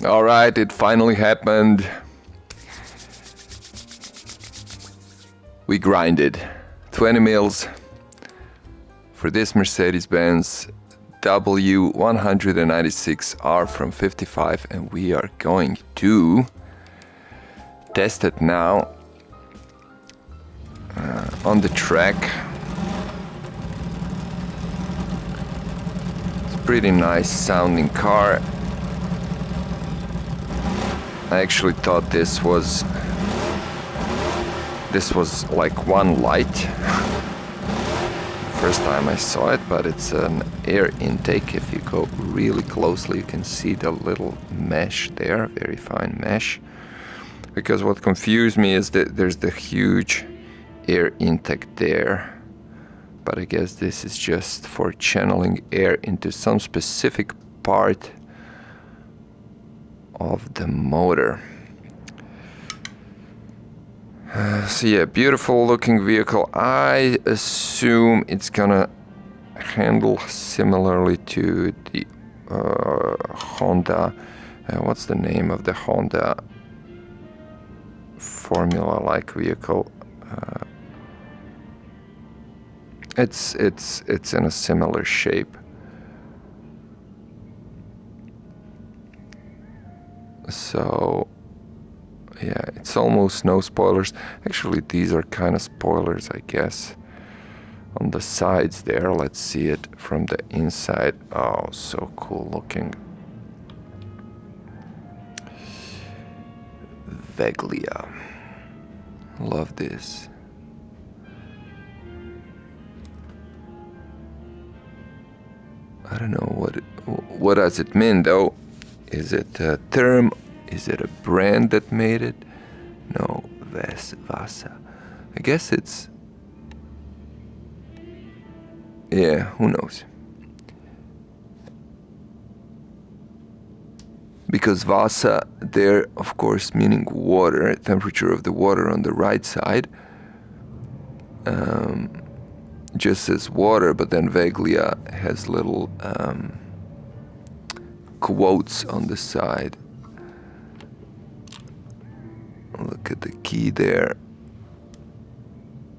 All right, it finally happened. We grinded 20 mils for this Mercedes-Benz W196R from 55, and we are going to test it now on the track. It's a pretty nice sounding car. I actually thought this was like one light first time I saw it, but it's an air intake. If you go really closely, you can see the little mesh there, very fine mesh. Because what confused me is that there's the huge air intake there, but I guess this is just for channeling air into some specific part of the motor. So yeah, beautiful looking vehicle. I assume it's gonna handle similarly to the Honda. What's the name of the Honda Formula-like vehicle? It's in a similar shape. So yeah, it's almost no spoilers. Actually, these are kind of spoilers, I guess. On the sides there, let's see it from the inside. Oh, so cool looking. Veglia. Love this. I don't know what does it mean though. Is it a term? Is it a brand that made it? No, Vasa. I guess it's, yeah, who knows? Because Vasa there, of course, meaning water, temperature of the water on the right side, just says water, but then Veglia has little quotes on the side. Look at the key there.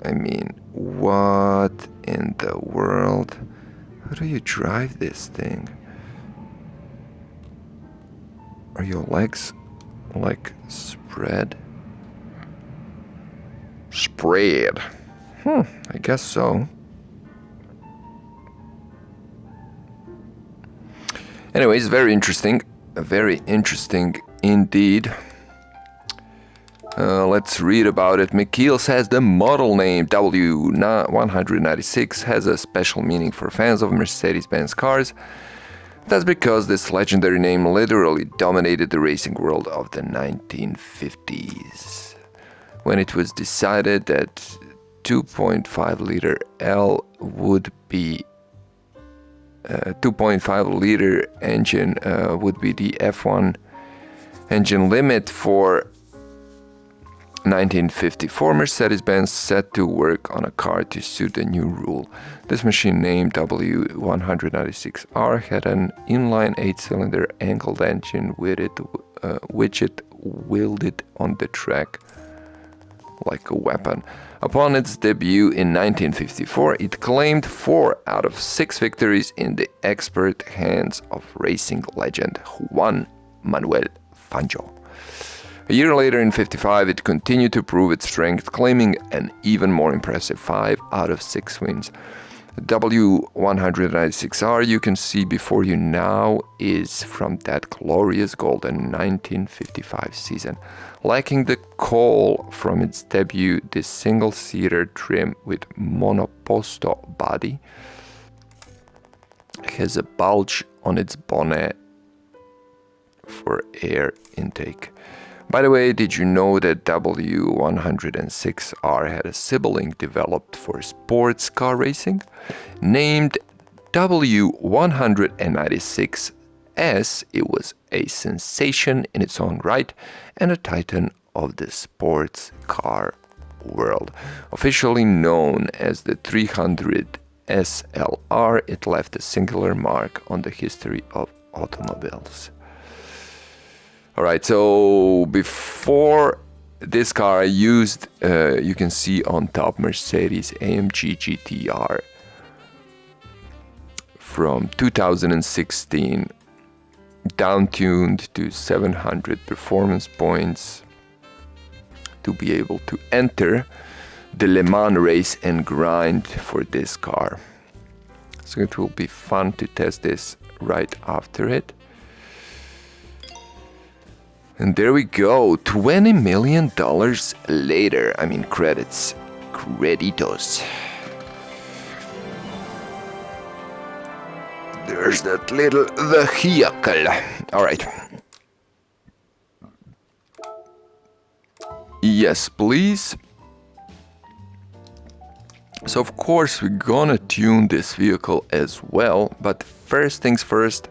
I mean, what in the world? How do you drive this thing? Are your legs like spread? Spread. I guess so. Anyways, very interesting. Very interesting indeed. Let's read about it. McKeel says the model name W196 has a special meaning for fans of Mercedes-Benz cars. That's because this legendary name literally dominated the racing world of the 1950s. When it was decided that 2.5 liter L would be 2.5 liter engine would be the F1 engine limit for 1954, Mercedes-Benz set to work on a car to suit the new rule. This machine, named W196R, had an inline 8-cylinder angled engine which it wielded on the track like a weapon. Upon its debut in 1954, it claimed 4 out of 6 victories in the expert hands of racing legend Juan Manuel Fangio. A year later, in 55, it continued to prove its strength, claiming an even more impressive 5 out of 6 wins. The W196R you can see before you now is from that glorious golden 1955 season. Lacking the coal from its debut, this single-seater trim with monoposto body has a bulge on its bonnet for air intake. By the way, did you know that W106R had a sibling developed for sports car racing? Named W196S, it was a sensation in its own right and a titan of the sports car world. Officially known as the 300 SLR, it left a singular mark on the history of automobiles. Alright, so before this car I used, you can see on top Mercedes AMG GTR from 2016, down-tuned to 700 performance points to be able to enter the Le Mans race and grind for this car. So it will be fun to test this right after it. And there we go, $20 million later. I mean, credits. Creditos. There's that little vehicle. Alright. Yes, please. So of course we're gonna tune this vehicle as well, but first things first.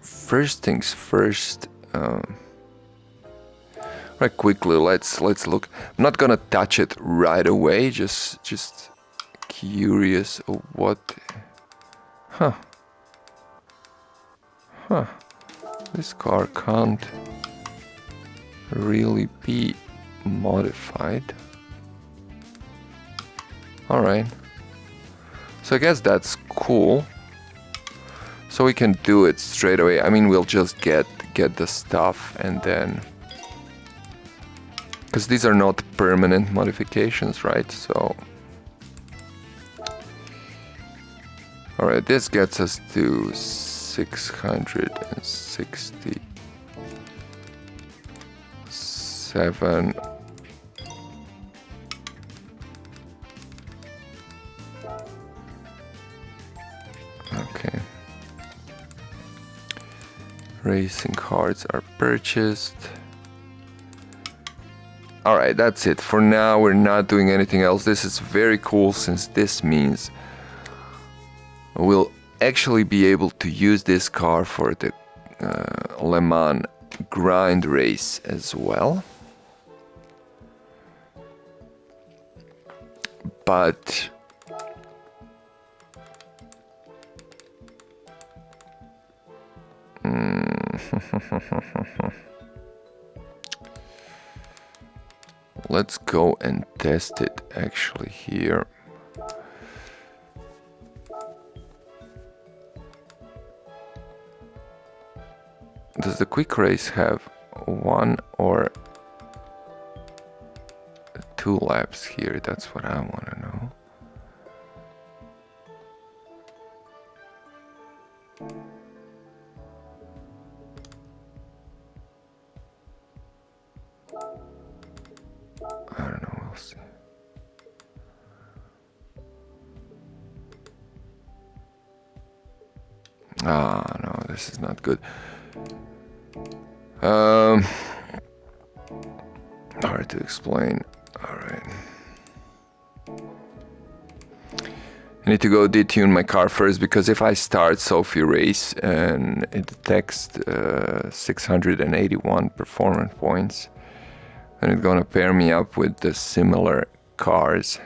First things first. Right, quickly, let's look. I'm not gonna touch it right away. Just curious of what. Huh. This car can't really be modified. Alright. So I guess that's cool. So we can do it straight away. I mean, we'll just get the stuff and then... Because these are not permanent modifications, right? So... Alright, this gets us to 667. Okay. Racing cards are purchased. Alright, that's it. For now, we're not doing anything else. This is very cool since this means we'll actually be able to use this car for the Le Mans grind race as well. But let's go and test it actually here. Does the quick race have 1 or 2 laps here? That's what I want to know. I don't know, we'll see. Ah, no, this is not good. Hard to explain. Alright. I need to go detune my car first, because if I start Sophie race and it detects 681 performance points, then it's gonna pair me up with the similar cars.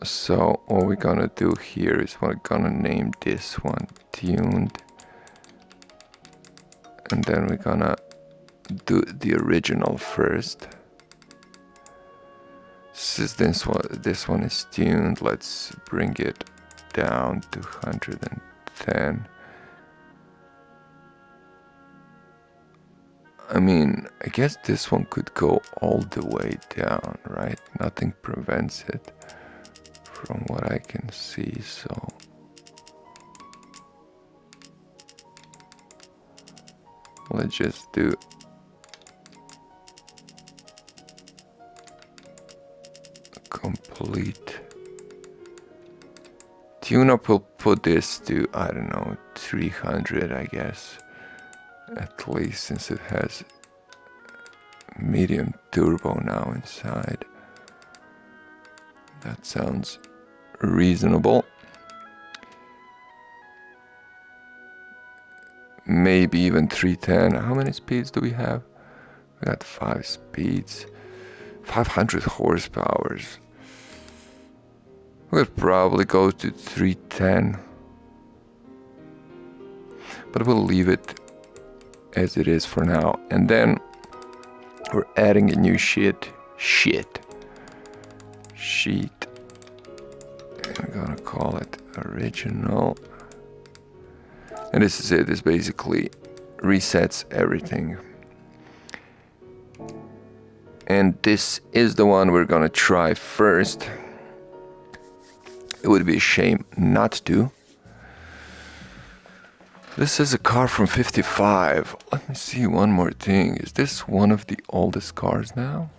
So all we're gonna do here is we're gonna name this one tuned, and then we're gonna do the original first. Since this one is tuned, let's bring it down to 110. I mean, I guess this one could go all the way down, right? Nothing prevents it from what I can see, so... Let's just do... complete. Tune-up will put this to, I don't know, 300, I guess. At least, since it has medium turbo now inside. That sounds reasonable. Maybe even 310. How many speeds do we have? We got 5 speeds. 500 horsepower. We'll probably go to 310. But we'll leave it as it is for now. And then we're adding a new sheet. I'm gonna call it original. And this is it. This basically resets everything. And this is the one we're gonna try first. It would be a shame not to. This is a car from 55. Let me see one more thing. Is this one of the oldest cars now?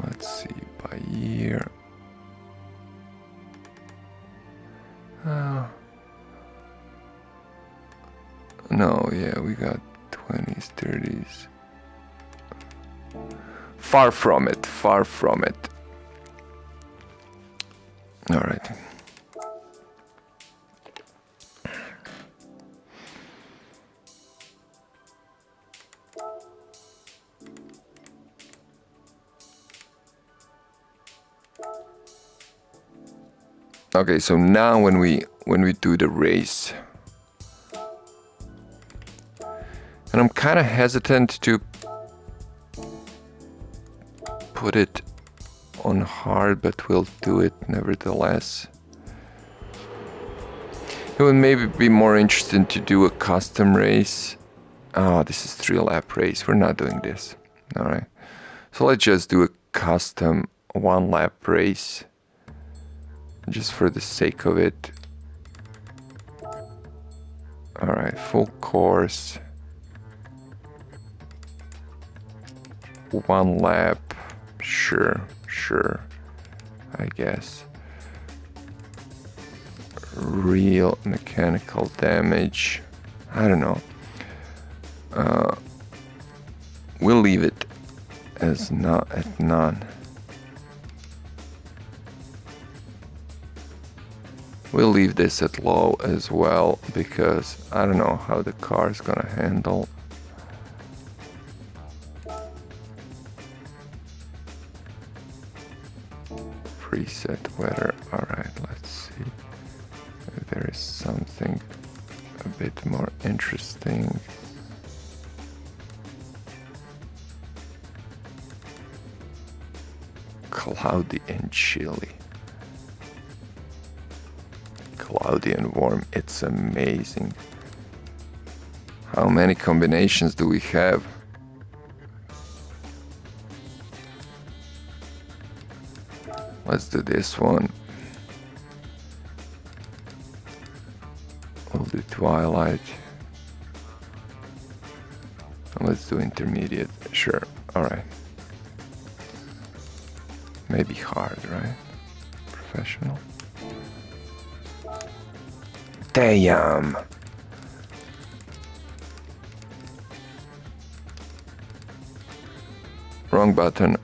Let's see, by year. No, yeah, we got 20s, 30s. Far from it, far from it. All right. Okay, so now when we do the race, and I'm kind of hesitant to put it on hard, but we'll do it nevertheless. It would maybe be more interesting to do a custom race. Oh, this is 3-lap race. We're not doing this. All right. So let's just do a custom 1-lap race. Just for the sake of it. All right, full course. 1 lap. Sure. I guess. Real mechanical damage. I don't know. We'll leave it as not at none. We'll leave this at low as well, because I don't know how the car is gonna handle. Preset weather. Alright, let's see if there is something a bit more interesting. Cloudy and chilly. Cloudy and warm, it's amazing. How many combinations do we have? Let's do this one. We'll do twilight. And let's do intermediate. Sure, alright. Maybe hard, right? Professional. Damn! Wrong button.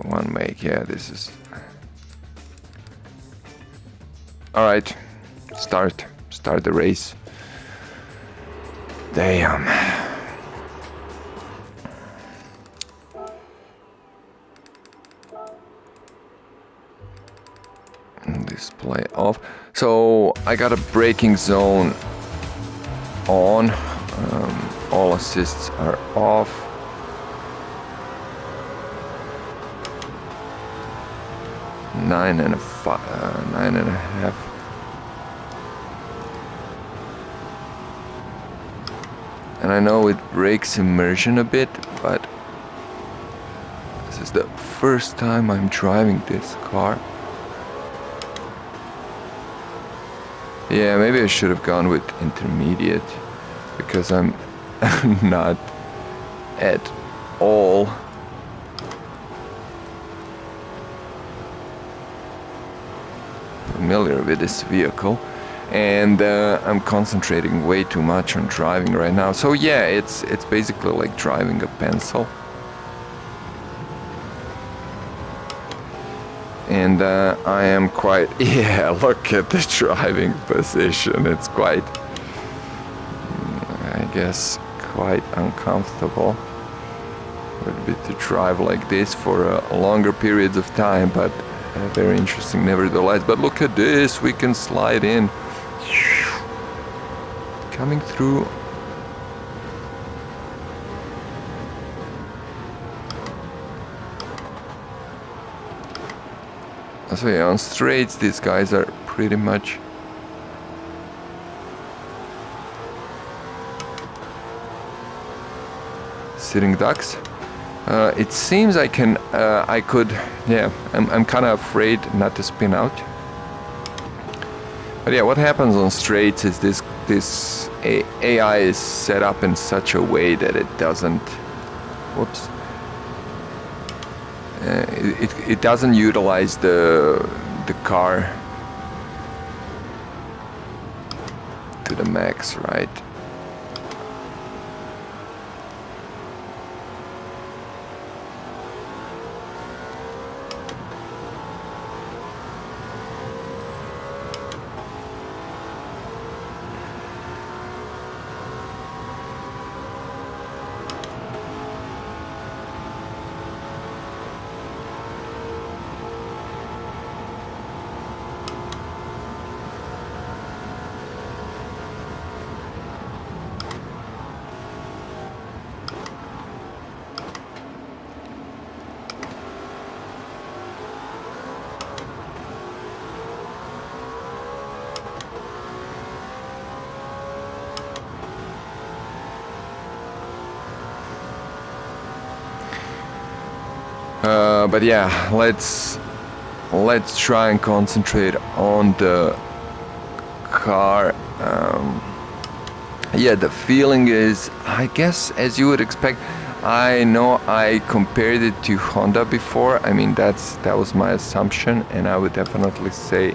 One make, yeah, this is... Alright, start the race. Damn. Display off. So I got a braking zone on. All assists are off. 9.5. And I know it breaks immersion a bit, but this is the first time I'm driving this car. Yeah, maybe I should have gone with intermediate, because I'm not at all familiar with this vehicle. and I'm concentrating way too much on driving right now. So yeah, it's basically like driving a pencil. And I am quite, yeah, look at the driving position. It's quite, I guess, quite uncomfortable. Would be to drive like this for longer periods of time, but very interesting nevertheless. But look at this, we can slide in. Coming through. So yeah, on straights these guys are pretty much sitting ducks. It seems I could, yeah, I'm kind of afraid not to spin out. But yeah, what happens on straights is this AI is set up in such a way that it doesn't, whoops, it doesn't utilize the car to the max, right? But yeah, let's try and concentrate on the car. Yeah, the feeling is, I guess, as you would expect. I know I compared it to Honda before. I mean, that was my assumption, and I would definitely say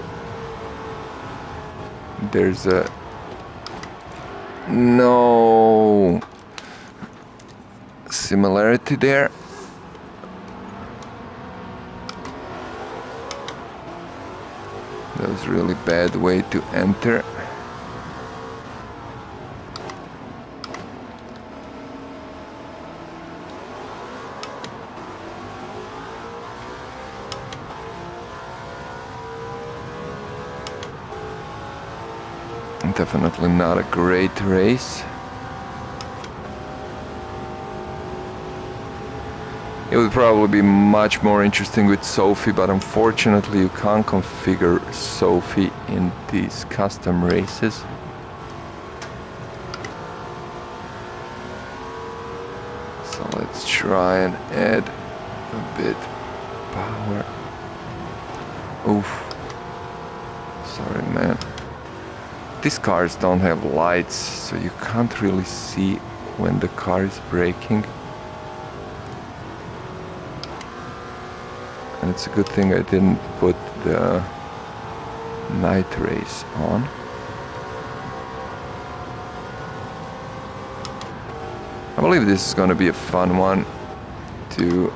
there's a no similarity there. That was a really bad way to enter. Definitely not a great race. It would probably be much more interesting with Sophie, but unfortunately you can't configure Sophie in these custom races. So let's try and add a bit power. Oof. Sorry, man. These cars don't have lights, so you can't really see when the car is braking. And it's a good thing I didn't put the night race on. I believe this is going to be a fun one to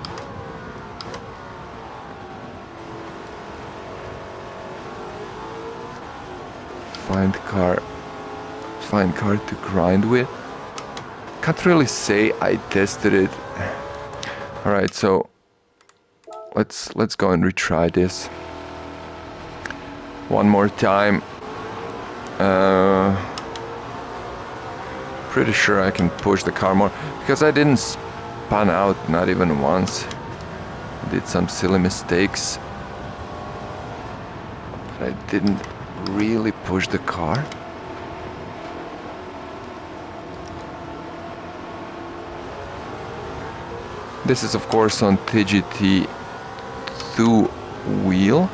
find car to grind with. Can't really say I tested it. All right, so let's go and retry this one more time. Pretty sure I can push the car more because I didn't spun out, not even once. I did some silly mistakes, but I didn't really push the car. This is of course on TGT2 wheel.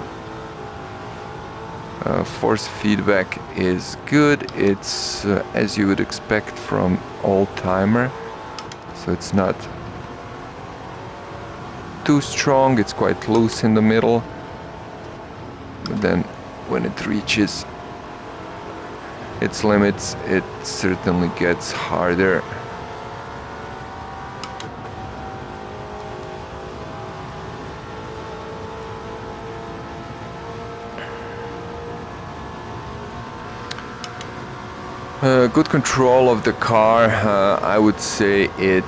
Force feedback is good. It's as you would expect from old-timer, so it's not too strong. It's quite loose in the middle, but then when it reaches its limits, it certainly gets harder. Good control of the car. I would say it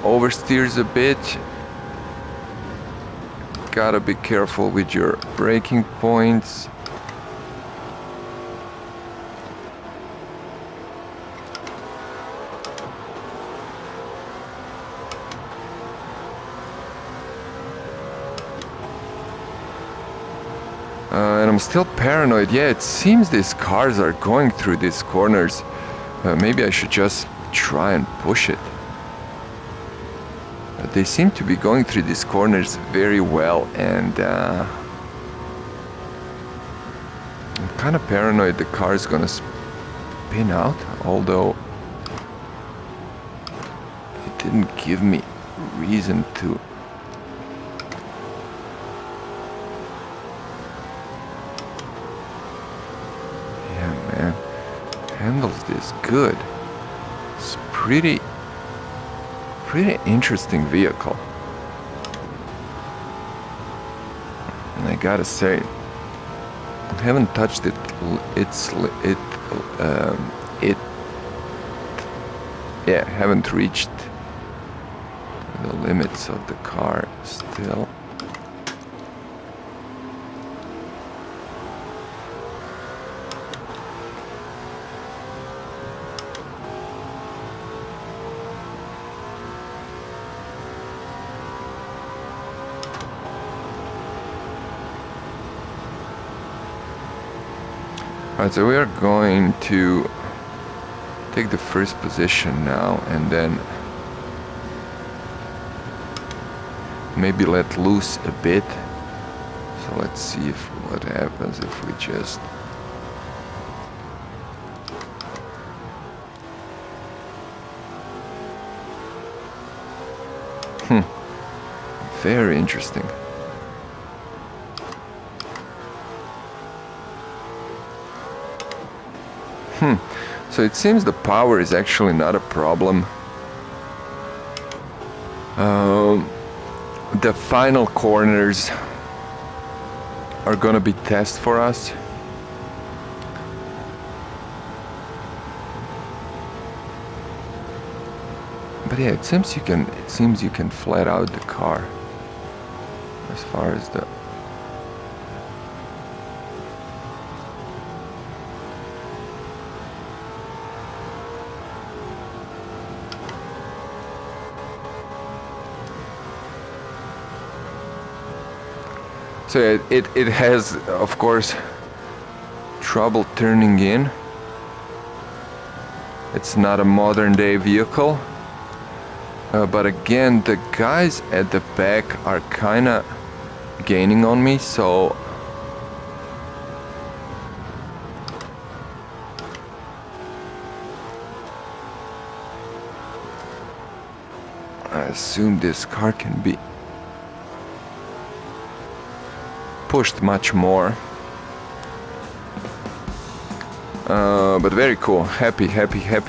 oversteers a bit. Gotta be careful with your braking points. And I'm still paranoid. Yeah, it seems these cars are going through these corners. Maybe I should just try and push it. They seem to be going through these corners very well, and I'm kind of paranoid the car is gonna spin out, although it didn't give me reason to. Handles this good. It's pretty interesting vehicle. And I gotta say, I haven't touched it. Haven't reached the limits of the car still. Alright, so we are going to take the first position now and then maybe let loose a bit. So let's see what happens if we just very interesting. So it seems the power is actually not a problem. The final corners are gonna be test for us. But yeah, it seems you can flat out the car as far as the So it has, of course, trouble turning in. It's not a modern day vehicle. But again, the guys at the back are kinda gaining on me, so I assume this car can be pushed much more. But very cool. Happy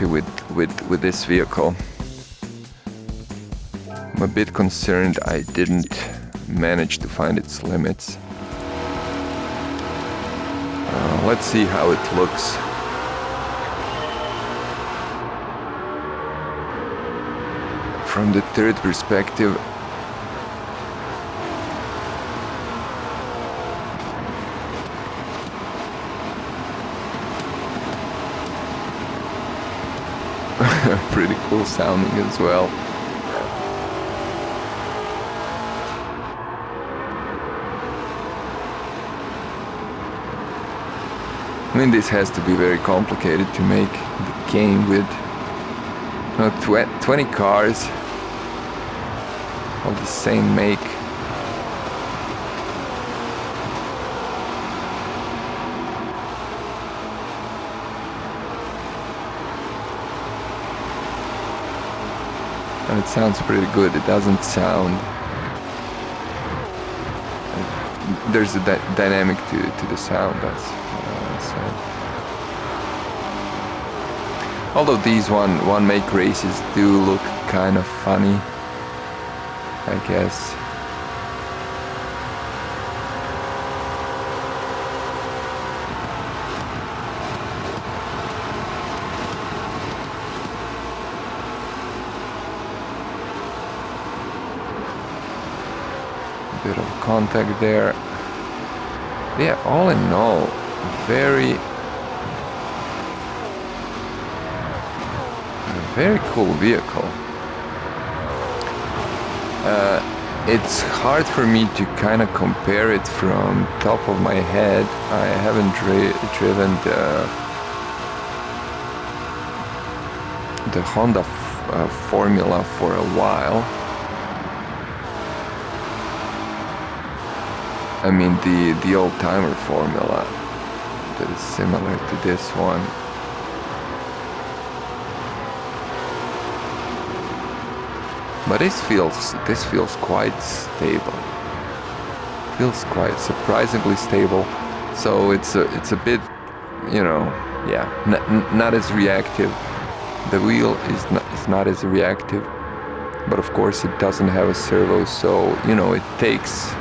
with this vehicle. I'm a bit concerned I didn't manage to find its limits. Let's see how it looks. From the third perspective. Pretty cool sounding as well. I mean, this has to be very complicated to make the game with 20 cars of the same make. And it sounds pretty good. It doesn't sound there's a dynamic to the sound. That's what I want to say. Although these one make races do look kind of funny, I guess. Bit of contact there. Yeah, all in all, very cool vehicle. It's hard for me to kind of compare it from top of my head. I haven't driven the Honda Formula for a while. I mean the old-timer Formula that is similar to this one. But this feels quite stable. Feels quite surprisingly stable. So it's a bit, you know, yeah, not as reactive. The wheel is not as reactive, but of course it doesn't have a servo, so you know it takes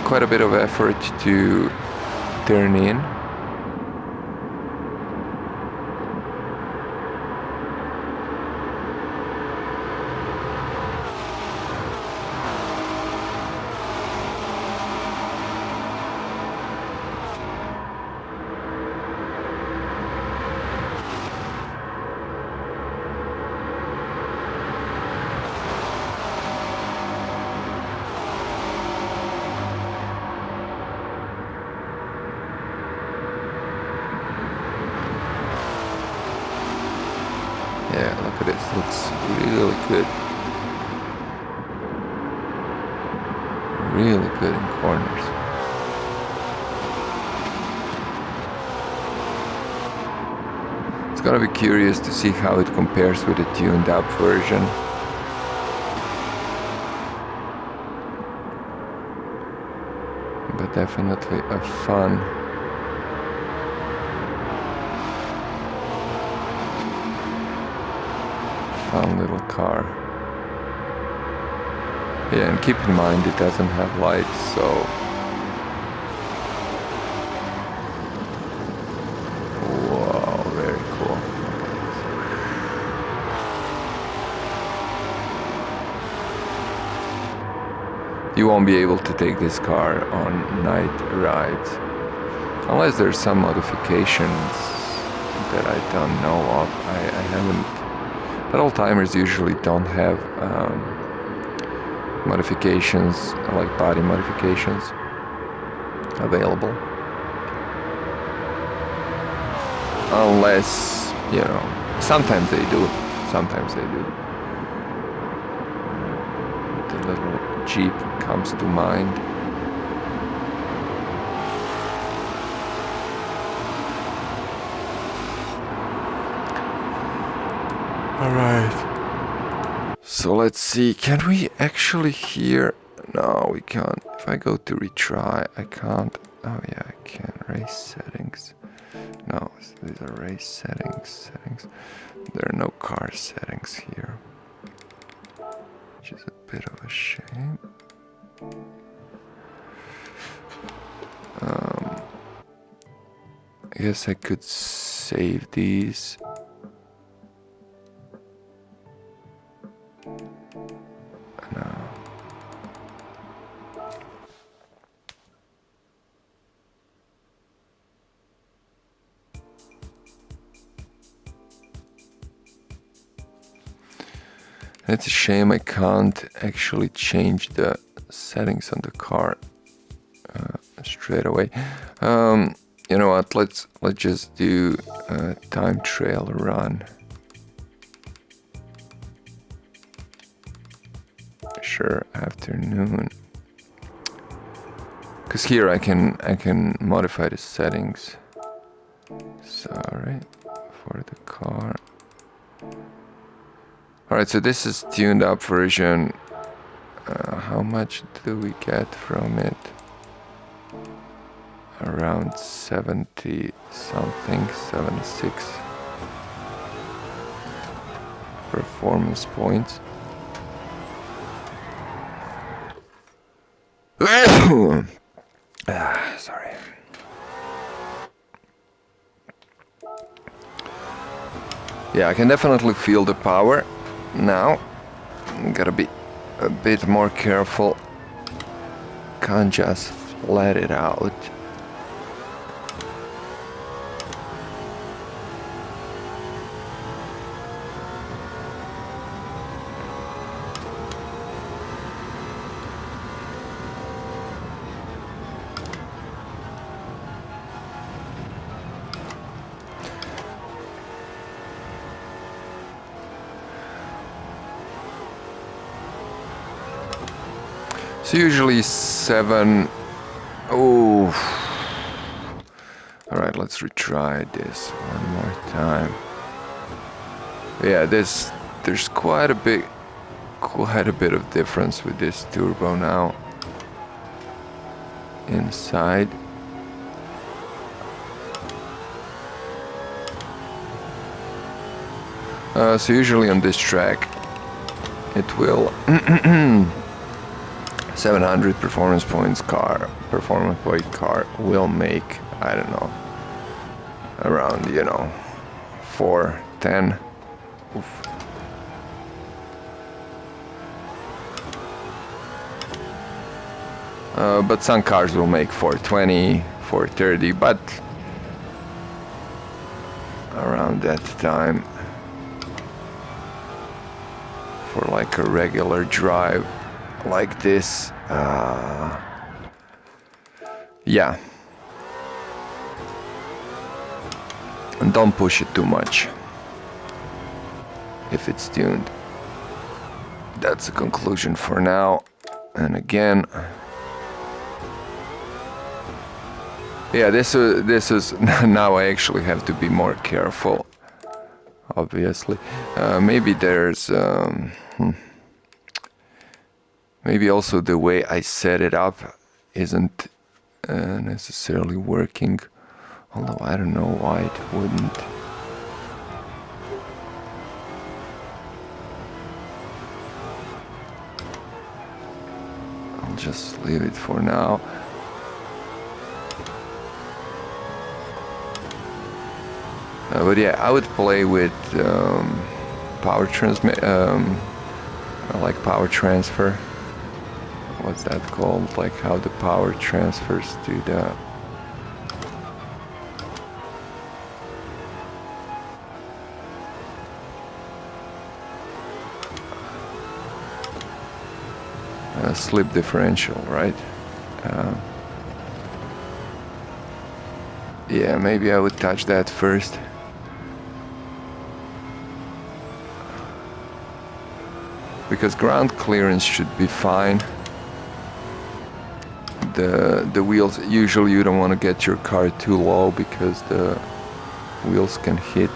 quite a bit of effort to turn in. Yeah, look at this, looks really good. Really good in corners. It's gonna be curious to see how it compares with the tuned up version. But definitely a fun little car. Yeah, and keep in mind it doesn't have lights, so wow, very cool. You won't be able to take this car on night rides unless there's some modifications that I don't know of. I haven't. But old-timers usually don't have modifications, like body modifications, available. Unless, you know, sometimes they do. Sometimes they do. The little Jeep comes to mind. Alright. So let's see, can we actually hear? No, we can't. If I go to retry, I can't. Oh yeah, I can. Race settings. No, these are race settings. There are no car settings here, which is a bit of a shame. I guess I could save these. No. It's a shame I can't actually change the settings on the car straight away. You know what? Let's just do a time trial run. Sure, afternoon. Because here I can modify the settings. So, alright, for the car. Alright, so this is tuned up version. How much do we get from it? Around 70 something, 76 performance points. Sorry. Yeah, I can definitely feel the power now. Gotta be a bit more careful. Can't just let it out. So usually 7. Oh. All right, let's retry this one more time. Yeah, there's quite a bit of difference with this turbo now inside. So usually on this track, it will 700 performance point car will make, I don't know, around 410. Oof. But some cars will make 420, 430, but around that time for like a regular drive like this, yeah, and don't push it too much if it's tuned. That's the conclusion for now. And again, yeah, this is now I actually have to be more careful, obviously. Maybe there's maybe also the way I set it up isn't necessarily working, although I don't know why it wouldn't. I'll just leave it for now. But yeah, I would play with power transfer. What's that called? Like how the power transfers to the slip differential, right? Yeah, maybe I would touch that first. Because ground clearance should be fine. The wheels, usually you don't want to get your car too low because the wheels can hit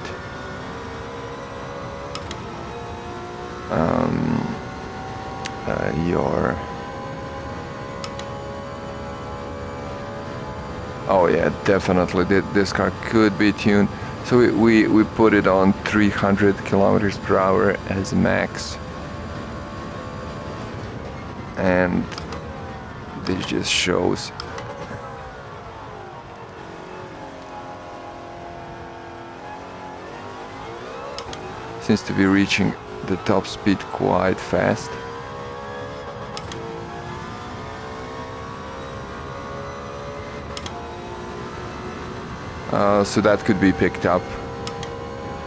your... Oh yeah, definitely this car could be tuned. So we put it on 300 kilometers per hour as max. And this just shows seems to be reaching the top speed quite fast. So that could be picked up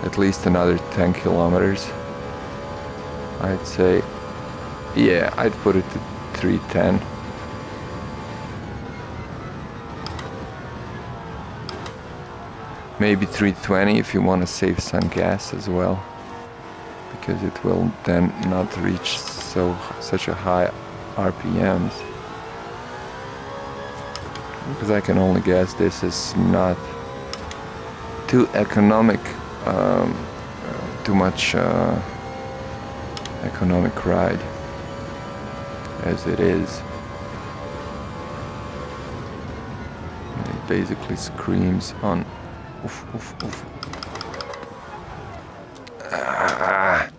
at least another 10 kilometers, I'd say. Yeah, I'd put it to 310. Maybe 320 if you want to save some gas as well, because it will then not reach such a high RPMs. Because I can only guess this is not too economic, too much economic ride. as it is. It basically screams on oof, oof, oof. Ah.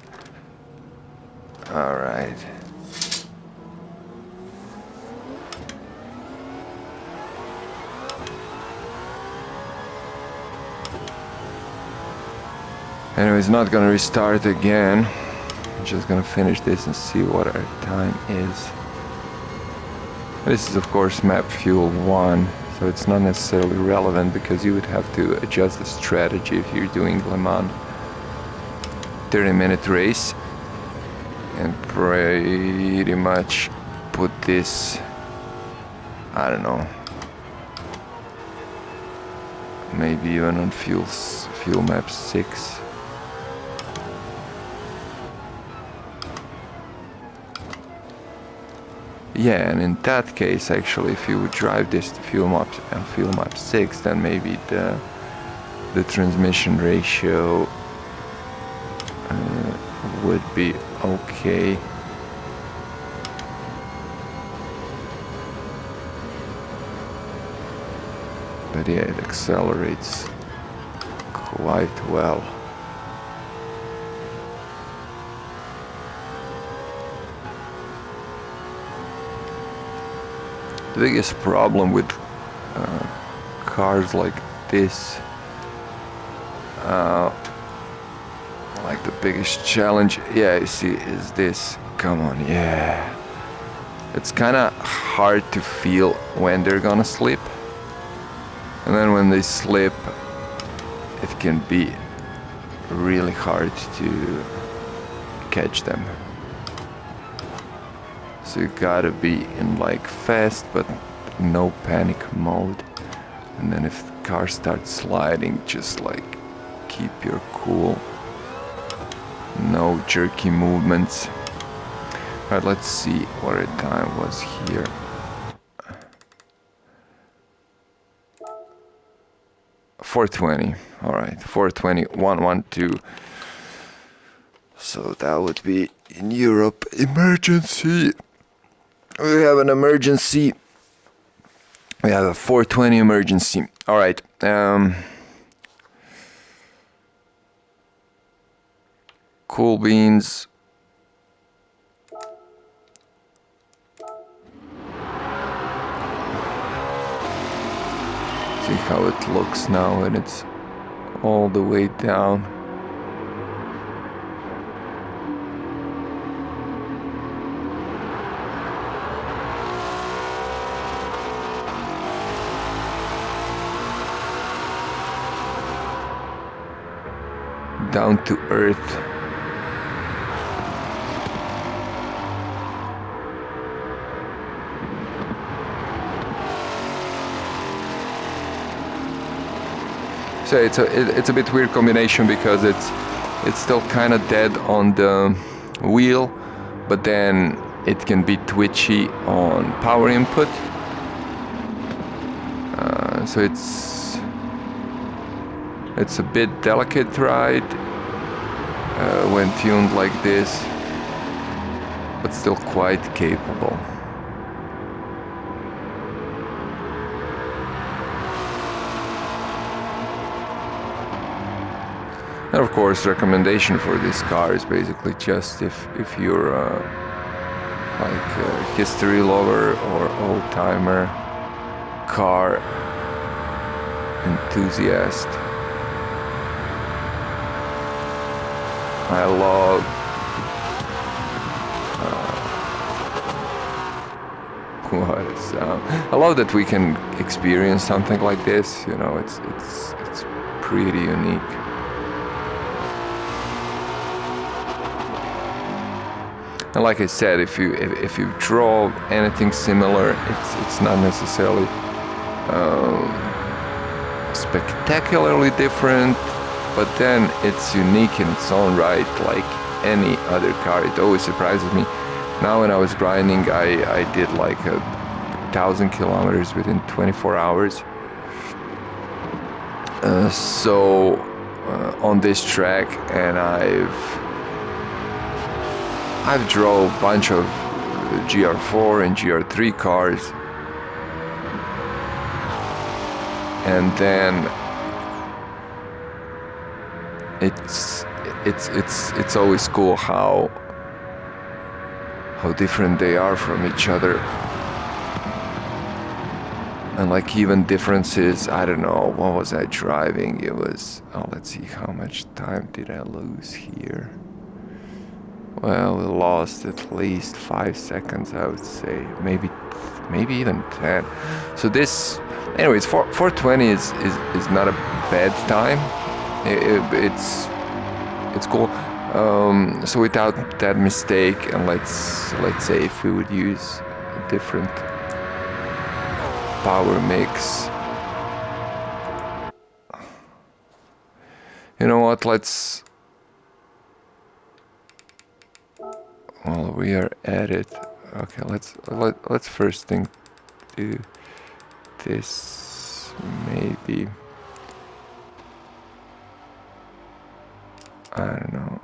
All right. Anyways, not gonna restart again. I'm just gonna finish this and see what our time is. This is of course map fuel 1, so it's not necessarily relevant because you would have to adjust the strategy if you're doing Le Mans 30-minute race and pretty much put this, I don't know, maybe even on fuel map 6. Yeah, and in that case, actually, if you would drive this to fuel map 6, then maybe the transmission ratio would be okay. But yeah, it accelerates quite well. The biggest problem with cars like this, like the biggest challenge, yeah, you see, is this. Come on, yeah. It's kind of hard to feel when they're gonna slip. And then when they slip, it can be really hard to catch them. So you gotta be in like fast but no panic mode. And then if the car starts sliding, just like keep your cool. No jerky movements. Alright, let's see what our time was here. .420. Alright, 4:20.112. So that would be in Europe. Emergency. We have an emergency. We have a 4:20 emergency. Alright. Cool beans. See how it looks now when it's all the way down. Down to earth. So it's a bit weird combination because it's still kind of dead on the wheel, but then it can be twitchy on power input. So it's a bit delicate ride when tuned like this, but still quite capable. And of course, recommendation for this car is basically just if you're like a history lover or old-timer car enthusiast. I love I love that we can experience something like this. You know, it's pretty unique. And like I said, if you draw anything similar, it's not necessarily spectacularly different, but then it's unique in its own right, like any other car. It always surprises me. Now when I was grinding, I did like 1,000 kilometers within 24 hours. On this track, and I've drove a bunch of GR4 and GR3 cars. And then it's always cool how different they are from each other. And like even differences, I don't know, what was I driving? It was, oh, let's see, how much time did I lose here? Well, we lost at least 5 seconds, I would say, maybe even 10. So this, anyways, 420 is not a bad time. It's cool. So without that mistake, and let's say if we would use a different power mix. You know what? While we are at it, okay. Let's first thing do this. Maybe, I don't know.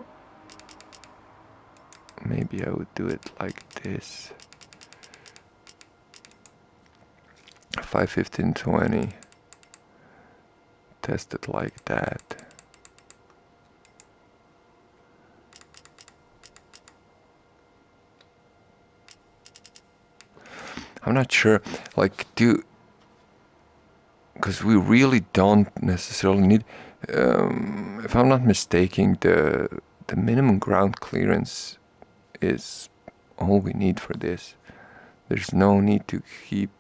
Maybe I would do it like this. 5, 15, 20. Test it like that. I'm not sure, like, because we really don't necessarily need, if I'm not mistaken, the minimum ground clearance is all we need for this. There's no need to keep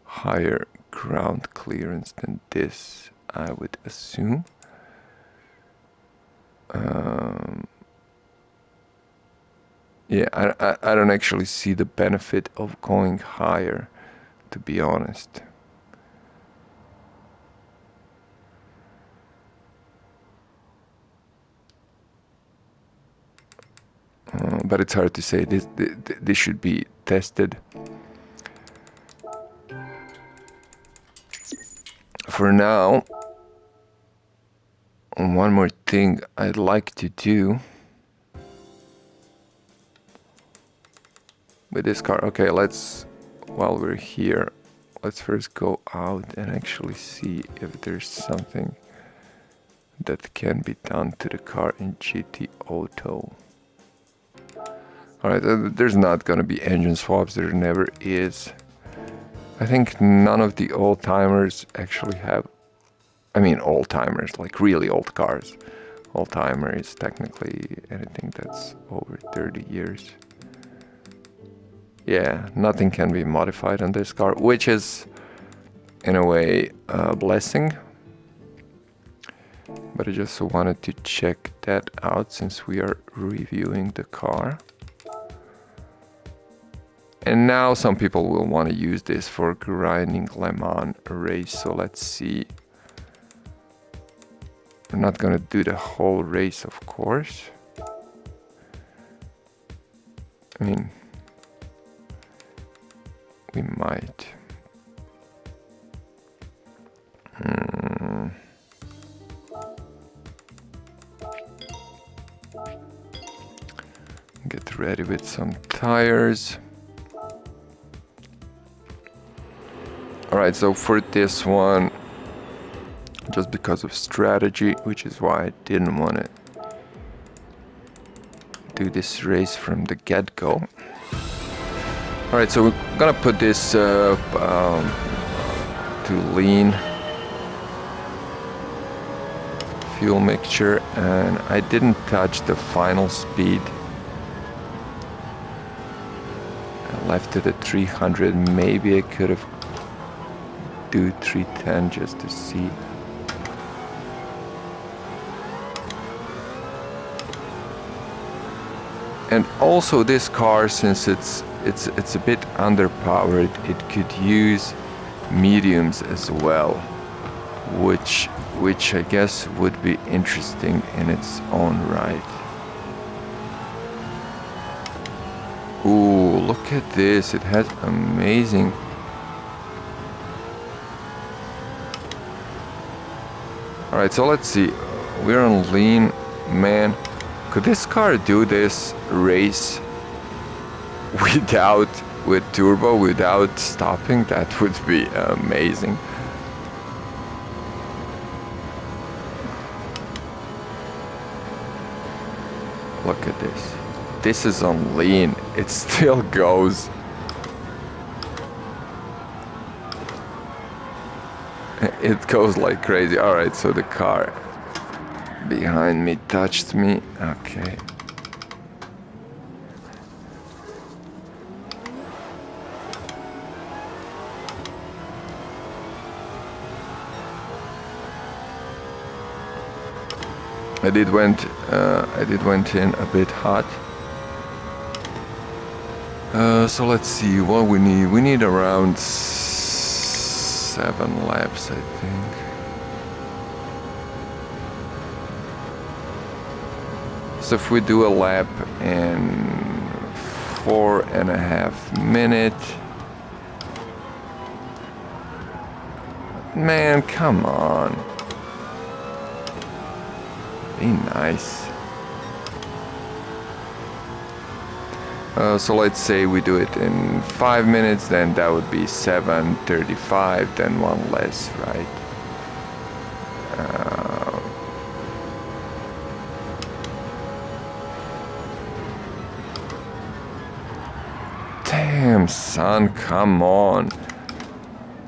higher ground clearance than this, I would assume. Yeah, I don't actually see the benefit of going higher, to be honest. But it's hard to say. This should be tested. For now, one more thing I'd like to do with this car. Okay, while we're here, let's first go out and actually see if there's something that can be done to the car in GT Auto. Alright, there's not gonna be engine swaps, there never is. I think none of the old-timers actually have, I mean old-timers, like really old cars. Old-timer is technically anything that's over 30 years. Yeah, nothing can be modified on this car, which is in a way a blessing. But I just wanted to check that out since we are reviewing the car. And now some people will want to use this for grinding Le Mans race, so let's see. We're not going to do the whole race, of course. I mean, we might. Get ready with some tires. Alright, so for this one, just because of strategy, which is why I didn't want to do this race from the get-go. Alright, so we're gonna put this to lean fuel mixture, and I didn't touch the final speed. I left it at 300. Maybe I could have do 310 just to see. And also this car, since it's a bit underpowered, it could use mediums as well, which I guess would be interesting in its own right. Ooh, look at this, it has amazing. Alright, so let's see, we're on lean, man. Could this car do this race with turbo, without stopping, that would be amazing. Look at this. This is on lean. It still goes. It goes like crazy. Alright, so the car behind me touched me. Okay. I did went in a bit hot. So let's see what we need. We need around 7 laps, I think. So if we do a lap in 4.5 minutes, man, come on. Be nice. So let's say we do it in 5 minutes, then that would be 7:35, then one less, right? Damn, son, come on.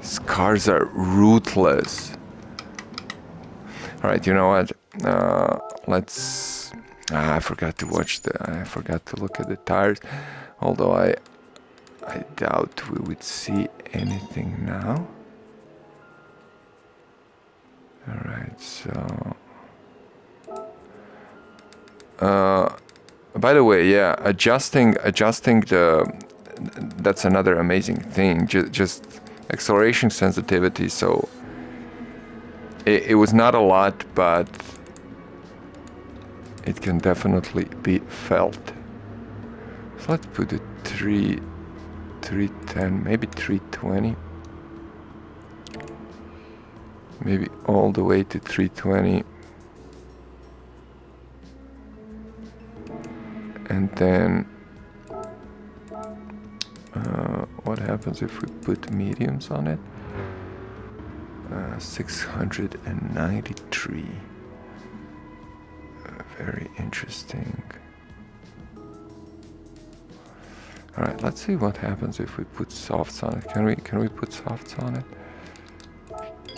These cars are ruthless. Alright, you know what? Let's... I forgot to I forgot to look at the tires. Although I doubt we would see anything now. Alright, so... by the way, yeah, adjusting the... That's another amazing thing. Just acceleration sensitivity, so... It was not a lot, but... It can definitely be felt. So let's put it 310, maybe 320. Maybe all the way to 320. And then what happens if we put mediums on it? 693. Very interesting. All right, let's see what happens if we put softs on it. Can we put softs on it?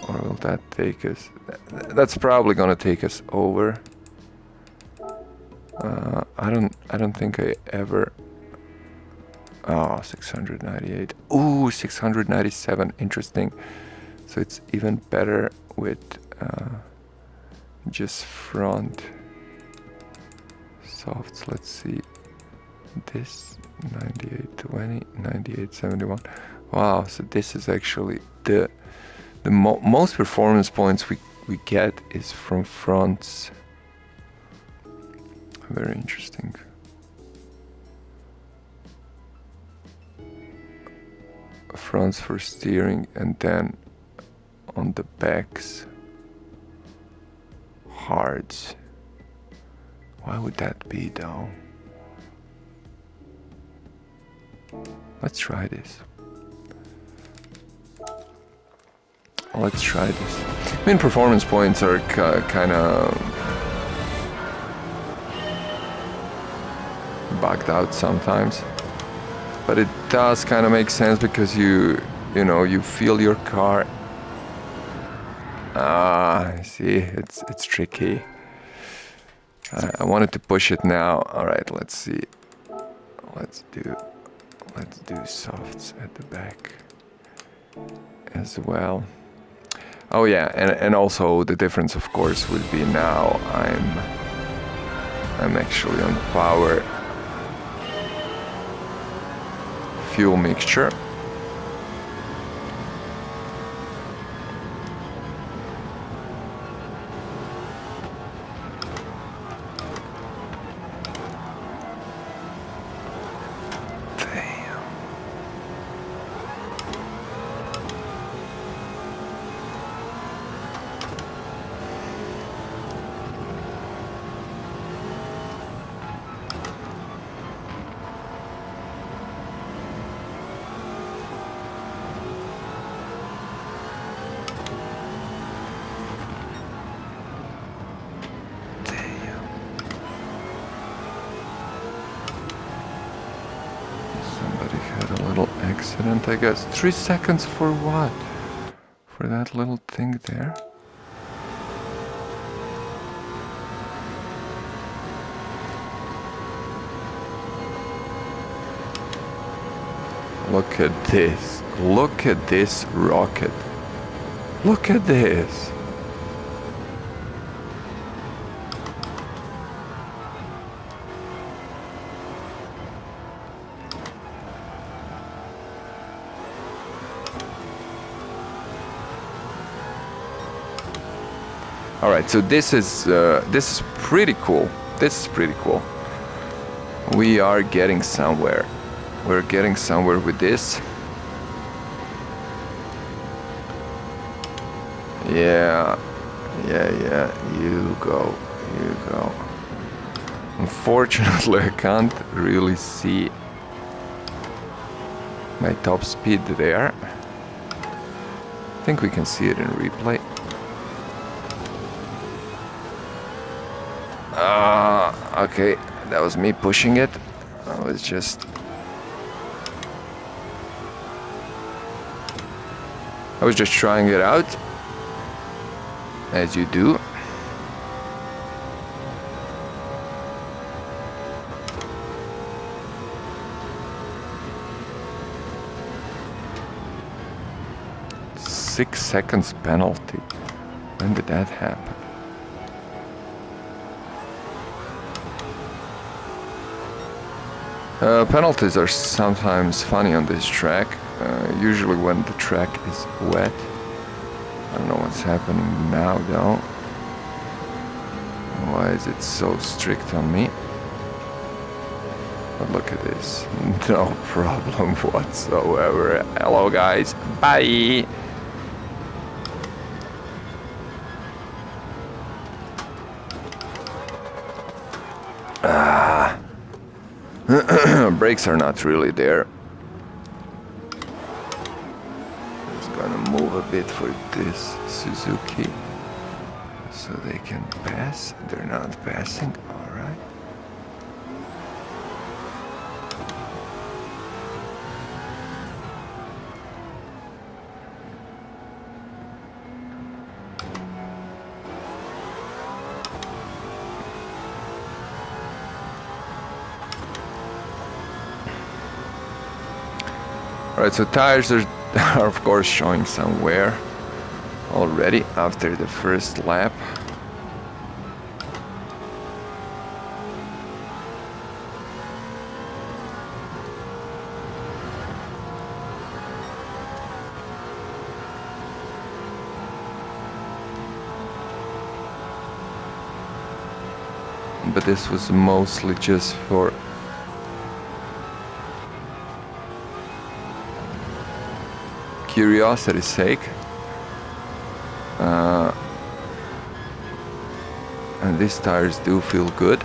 Or will that take us? That's probably gonna take us over. I don't think I ever. Oh, 698. Ooh, 697. Interesting. So it's even better with just front softs. Let's see. This 9820, 9871. Wow, so this is actually the most performance points we get is from fronts. Very interesting. Fronts for steering, and then on the backs, hards. Why would that be though? Let's try this. Let's try this. I mean, performance points are kind of bugged out sometimes, but it does kind of make sense because you feel your car. I see. It's tricky. I wanted to push it now. All right, let's see. Let's do softs at the back as well. Oh yeah, and also the difference, of course, would be now I'm actually on power fuel mixture. confident, I guess. 3 seconds for what? For that little thing there? Look at this. Look at this rocket. Look at this. All right, so this is pretty cool. This is pretty cool. We are getting somewhere. We're getting somewhere with this. Yeah. You go. Unfortunately, I can't really see my top speed there. I think we can see it in replay. Okay, that was me pushing it. I was just trying it out, as you do. Six-second penalty. When did that happen? Penalties are sometimes funny on this track, usually when the track is wet. I don't know what's happening now though. Why is it so strict on me? But look at this, no problem whatsoever. Hello guys, bye! Brakes are not really there. Just gonna move a bit for this Suzuki so they can pass. They're not passing, alright. Alright, so tires are of course showing some wear already after the first lap. But this was mostly just for curiosity's sake, and these tires do feel good.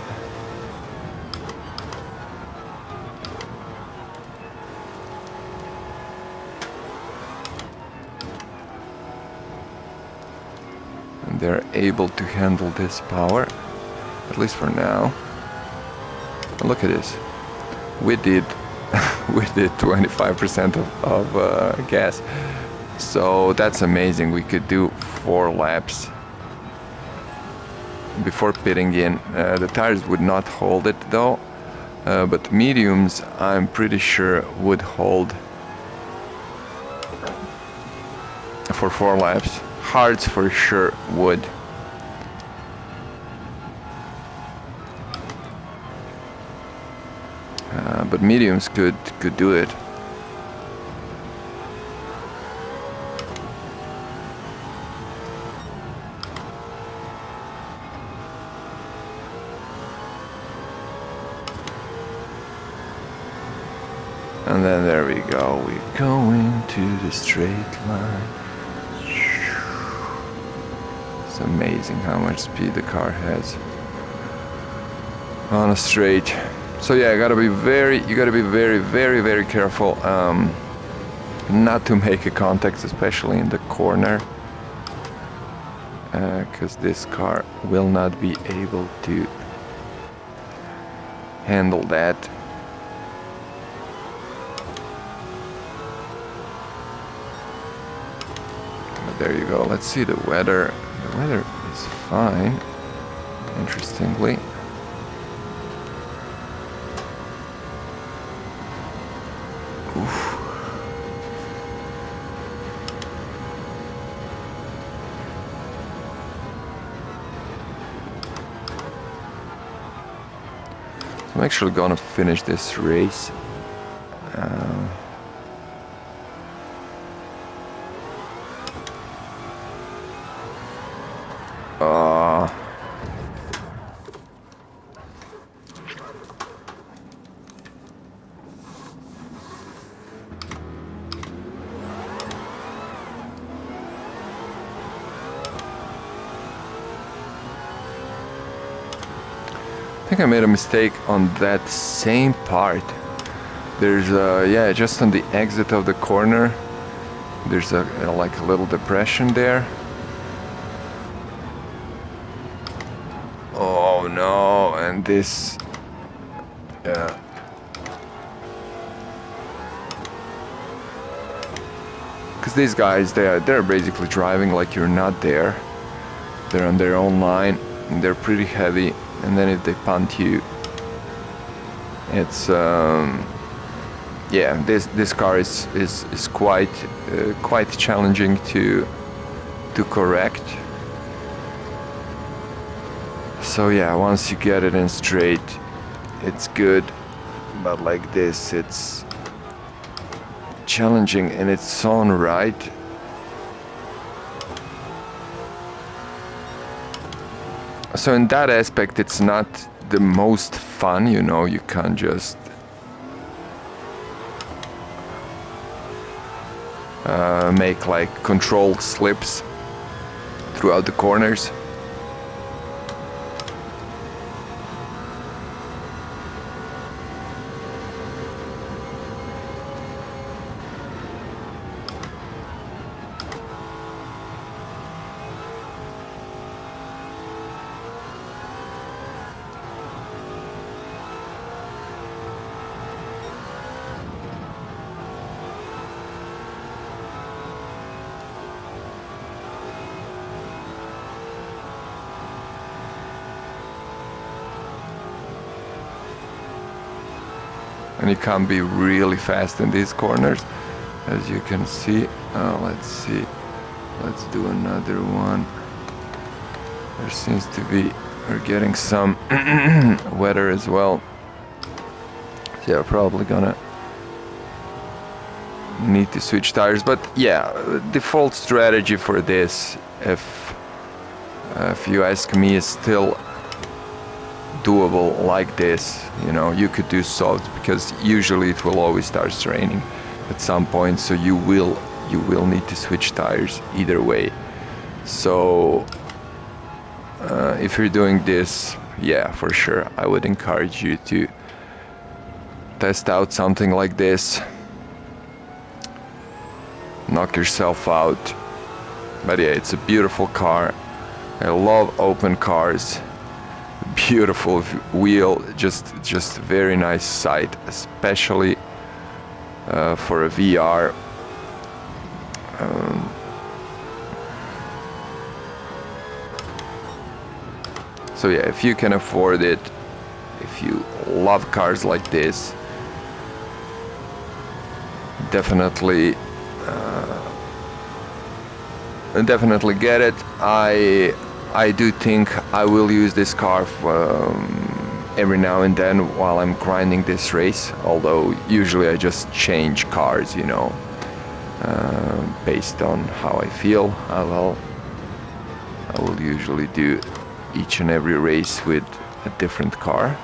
And they're able to handle this power, at least for now. And look at this, we did 25% of gas, so that's amazing. We could do 4 laps before pitting in. The tires would not hold it though, but mediums I'm pretty sure would hold for 4 laps. Hards for sure would. But mediums could do it. And then there we go. We go into the straight line. It's amazing how much speed the car has on a straight. So yeah, you gotta be very careful not to make a contact, especially in the corner, because this car will not be able to handle that. There you go. Let's see the weather. The weather is fine, interestingly. Oof. I'm actually gonna finish this race. I think I made a mistake on that same part. There's yeah, just on the exit of the corner, there's like a little depression there. Oh no, and this, yeah. Because these guys, they're basically driving like you're not there. They're on their own line, and they're pretty heavy. And then if they punt you, it's yeah. This car is quite challenging to correct. So yeah, once you get it in straight, it's good. But like this, it's challenging in its own right. So in that aspect, it's not the most fun, you know. You can't just make like controlled slips throughout the corners. And you can't be really fast in these corners, as you can see. Let's see, let's do another one. There seems to be, we're getting some weather as well, so yeah, probably gonna need to switch tires. But yeah, default strategy for this, if you ask me, is still doable like this. You know, you could do soft, because usually it will always start raining at some point, so you will need to switch tires either way. So if you're doing this, yeah, for sure, I would encourage you to test out something like this, knock yourself out. But yeah, it's a beautiful car. I love open cars. Beautiful wheel, just very nice sight, especially for a VR. So yeah, if you can afford it, if you love cars like this, definitely get it. I do think I will use this car every now and then while I'm grinding this race, although usually I just change cars, you know, based on how I feel. I will usually do each and every race with a different car.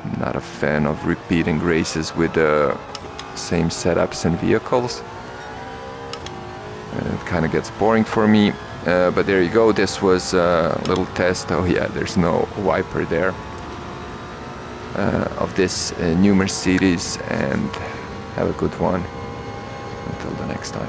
I'm not a fan of repeating races with the same setups and vehicles. It kind of gets boring for me, but there you go. This was a little test. Oh yeah, there's no wiper there, of this new Mercedes, and have a good one until the next time.